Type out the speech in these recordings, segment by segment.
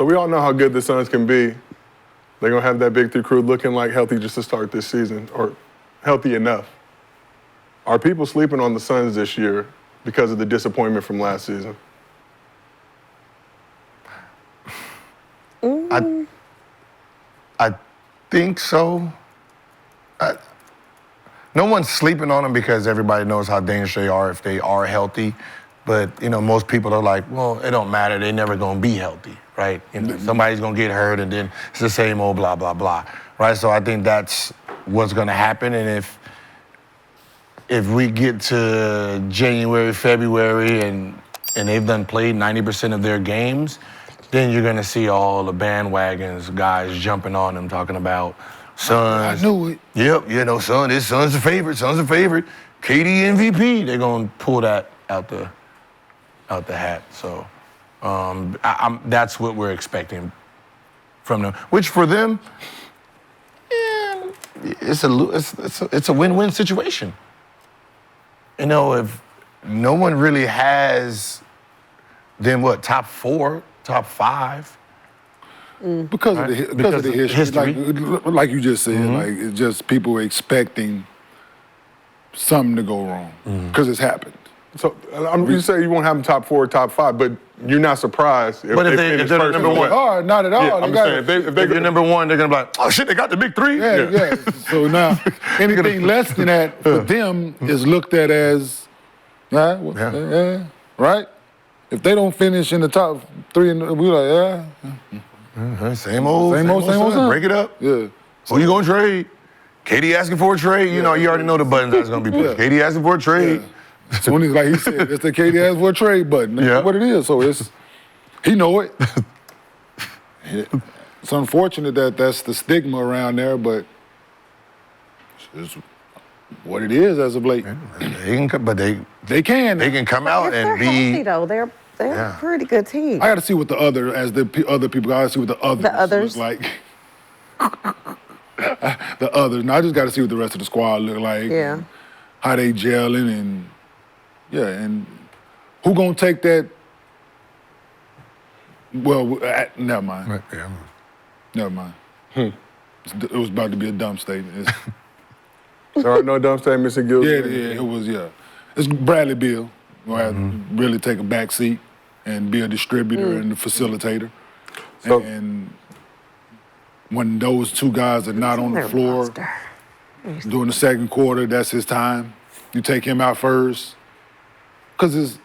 So we all know how good the Suns can be. They're going to have that big three crew looking like healthy just to start this season, or healthy enough. Are people sleeping on the Suns this year because of the disappointment from last season? I think so. No one's sleeping on them because everybody knows how dangerous they are if they are healthy. But, most people are like, well, it don't matter. They're never going to be healthy, right? Somebody's going to get hurt, and then it's the same old blah, blah, blah, right? So I think that's what's going to happen. And if we get to January, February, and they've done played 90% of their games, then you're going to see all the bandwagons, guys jumping on them, talking about Suns. I knew it. Yep, Suns the favorite, KD MVP. They're going to pull that out the hat. So that's what we're expecting from them. Which for them, it's a win-win situation. If no one really has them, top 4, top 5. Because of the history. Like you just said, like it's just people expecting something to go wrong because it's happened. So you say you won't have them top 4, top 5, but you're not surprised if they're number 1. Oh, not at all. Yeah, I'm saying if they're number 1, they're gonna be like, oh shit, they got the big 3. Yeah. So now anything less than that for them is looked at as, right? If they don't finish in the top 3, we're like, Same old. Break it up. Yeah. Who you gonna trade? KD asking for a trade. You already know the buttons that's gonna be pushed. KD asking for a trade. So when he's like he said, it's the KD asked for a trade button. That's what it is. So he know it. It's unfortunate that's the stigma around there, but it's what it is as of late. They can come out and be. Healthy, though. They're a pretty good team. I got to see what the other people. I got to see what the others look like. The others. Now I just got to see what the rest of the squad look like. Yeah. And how they gelling and who gonna take that? Well, never mind. Right, yeah. Never mind. It was about to be a dumb statement. There are no dumb statements in Gilbert. Yeah, it was. It's Bradley Beal. Gonna have to really take a back seat and be a distributor and a facilitator. So, and when those two guys are not on the floor during the second quarter, that's his time. You take him out first. Because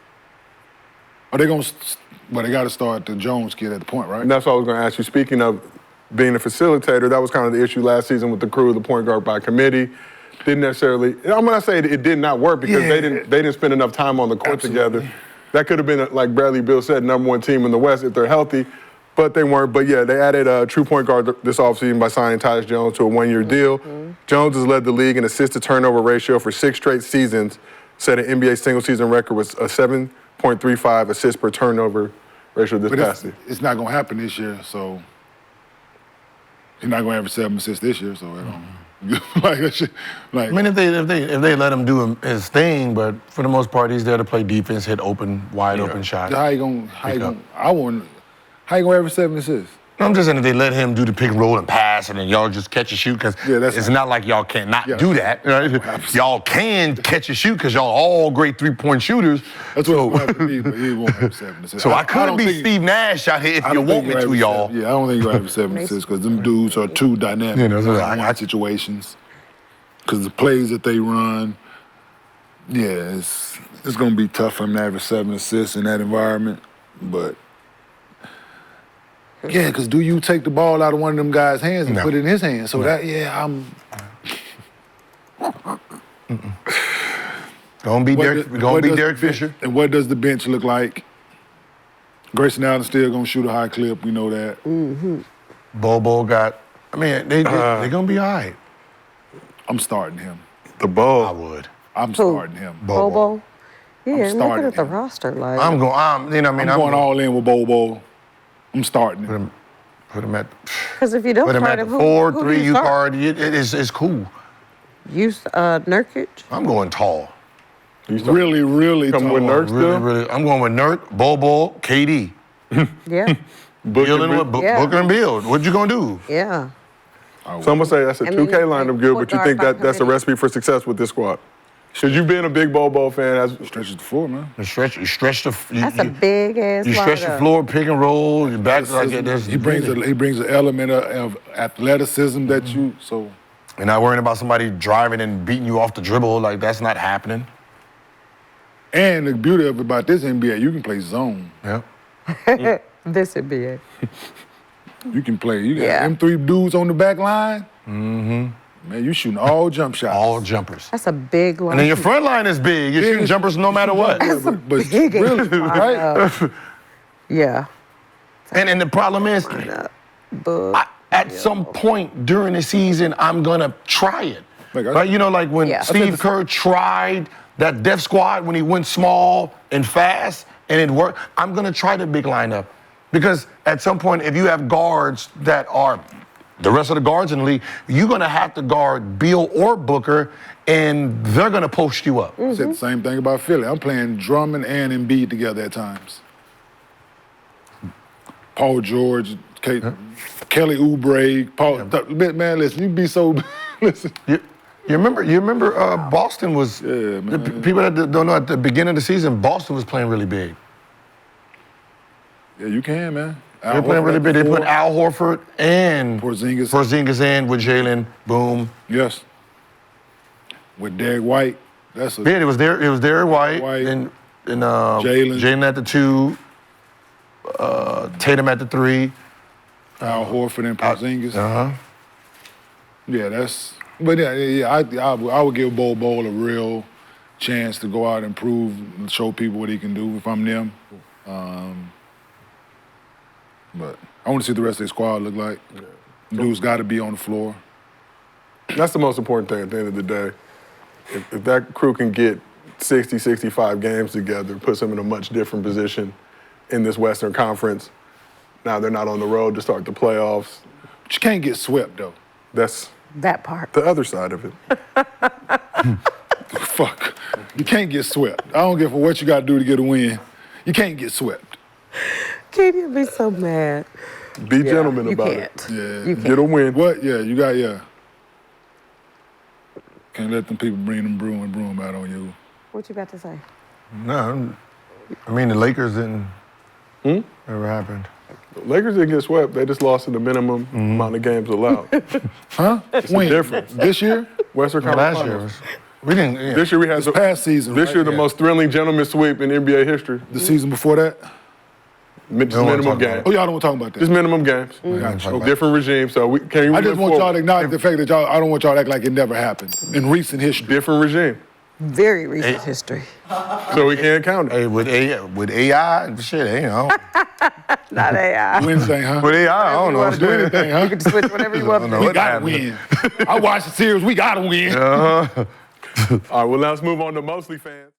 they got to start the Jones kid at the point, right? And that's what I was going to ask you. Speaking of being a facilitator, that was kind of the issue last season with the crew, the point guard by committee. Didn't necessarily. I'm going to say it did not work because they didn't spend enough time on the court together. That could have been, like Bradley Beal said, number 1 team in the West if they're healthy, but they weren't. But they added a true point guard this offseason by signing Tyus Jones to a 1-year deal. Jones has led the league in assist-to-turnover ratio for 6 straight seasons. Set an NBA single-season record with a 7.35 assists per turnover ratio this past year. It's not going to happen this year, so he's not going to have 7 assists this year, so I don't. I mean, if they let him do his thing, but for the most part, he's there to play defense, hit wide open shots. How you gonna average 7 assists? I'm just saying if they let him do the pick and roll and pass, and then y'all just catch and shoot, because it's not like y'all cannot do that. Right? Y'all can catch and shoot because y'all all great 3-point shooters. That's what will happen to me, but he won't have 7 assists. So I couldn't be Steve Nash out here if you want me to, y'all. Yeah, I don't think you'll have 7 assists because them dudes are too dynamic in situations. Because the plays that they run, it's going to be tough for him to average 7 assists in that environment, but. Yeah, because do you take the ball out of one of them guys' hands and put it in his hands? So Gonna be Derek Fisher. And what does the bench look like? Grayson Allen's still gonna shoot a high clip. We know that. Bobo got. I mean, they're gonna be all right. I'm starting him. The Bo. I would. I'm starting him. Bobo. Yeah, looking at the him. roster, like I'm going. I'm going all in with Bobo. I'm starting him. Put him at. Because if you don't put him start at him, the 4, who 3. do you You start? card. It's cool. Use Nurkic. I'm going tall. Really Come tall. with Nurk still? Really. I'm going with Nurk, Bobo, KD. Yeah. Beal and Booker and Beal. What you gonna do? Yeah. So I'm gonna say that's a And then 2K you lineup, play Gil, point but you guard think by that's a committee. recipe for success with this squad? Because you've been a big Bobo fan. Stretches the floor, man. You stretch the. That's a big ass You stretch the lineup. floor, pick and roll, you back like this. He brings an element of athleticism that you so. You're not worrying about somebody driving and beating you off the dribble. Like, that's not happening. And the beauty of about this NBA, you can play zone. Yeah. This would be it. You can play. You got Yeah. them 3 dudes on the back line. Man, you shooting all jump shots. All jumpers. That's a big lineup. And then your front line is big. You're shooting jumpers no matter what. But big really, right? Yeah. And the problem is, But at some point during the season, I'm gonna try it. Like, Right? You know, like when Yeah. Steve Kerr tried that Def Squad when he went small and fast and it worked. I'm gonna try the big lineup. Because at some point, if you have guards that are the rest of the guards in the league, you're gonna have to guard Beal or Booker, and they're gonna post you up. I said the same thing about Philly. I'm playing Drummond and Embiid together at times. Paul George, Kelly Oubre, man, listen, you be so listen. You remember Boston was, the people that don't know, at the beginning of the season, Boston was playing really big. Yeah, you can, man. They're playing really big. They put Al Horford and Porzingis in with Jalen. Boom. Yes. With Derek White. That's a Yeah, it was Derek White. White. And Jalen. Jalen at the 2. Tatum at the 3. Al Horford and Porzingis. Uh-huh. Yeah, but I would give Bol Bol a real chance to go out and prove and show people what he can do if I'm them. But I want to see what the rest of the squad look like. Dude's got to be on the floor. That's the most important thing at the end of the day. If that crew can get 60, 65 games together, puts them in a much different position in this Western Conference. Now they're not on the road to start the playoffs. But you can't get swept, though. That's that part. the other side of it. Fuck. You can't get swept. I don't give a what you got to do to get a win. You can't get swept. Can't you be so mad? Be gentlemen you about can't. it. Yeah. You Get a win. What? Yeah, you got, Can't let them people bring them broom out on you. What you about to say? No, I mean, the Lakers didn't. Never happened. Lakers didn't get swept. They just lost in the minimum amount of games allowed. Huh? It's When? a difference. This year? Western Conference Last year Finals. we didn't. Yeah. This year we had the Past season. This right? year the most thrilling gentleman sweep in NBA history. The season before that? Just don't wanna minimum talk about games. Oh, y'all don't want to talk about that. Just minimum games. Gotcha. Different regime. So we can. I just want y'all to acknowledge the fact that I don't want y'all to act like it never happened in recent history. Different regime. Very recent history. So we can't count it. Hey, with AI, shit, Not AI. Wednesday, huh? With AI, I don't know. Do anything, huh? You can switch whatever you want to do. We gotta win. I watched the series. We gotta win. All right, well, now let's move on to mostly fans.